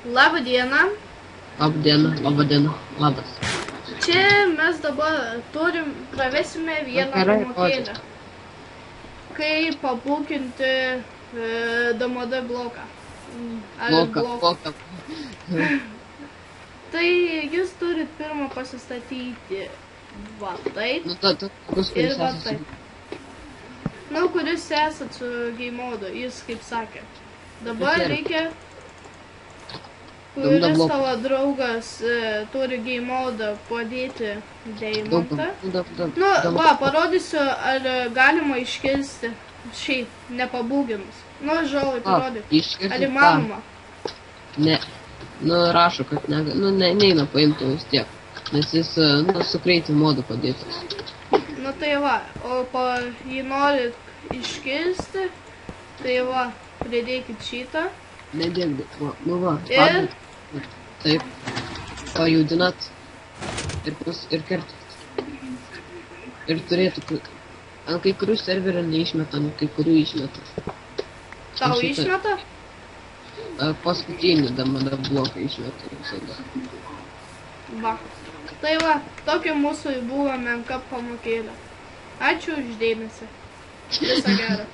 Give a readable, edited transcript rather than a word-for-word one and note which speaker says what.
Speaker 1: Labą dieną.
Speaker 2: Labą dieną, labas.
Speaker 1: Čia mes dabar pravesime vieną pamokėlę. Kaip pabūkinti DMD bloką.
Speaker 2: Bloką.
Speaker 1: Tai jūs turit pirmą pasistatyti va taip. Ir va taip. Kuris esat su game modu, jis kaip sakė. Dabar reikia, kuris tavo draugas turi game modą, padėti deimantą. Parodysiu, ar galima iškirsti šiaip, nepabūginus. Žalai parodyk, ar įmanoma.
Speaker 2: Ne, rašo, kad neina paimti vis tiek, nes jis su creative modu padėtas.
Speaker 1: Tai va, o jį norit iškirsti, tai va, pridėkit šitą.
Speaker 2: Nedėkit, va,
Speaker 1: ir
Speaker 2: taip, pajudinat ir kertat. Ir turėtų, ant kai kurių serverių neišmeta, ant kai kurių išmeta.
Speaker 1: Tau išmeta?
Speaker 2: Paskutinį DMD bloką išmeta visada.
Speaker 1: Va. Tai va, tokia mūsų buvo menka pamokėlė. Ačiū už dėmesį. Viso gero.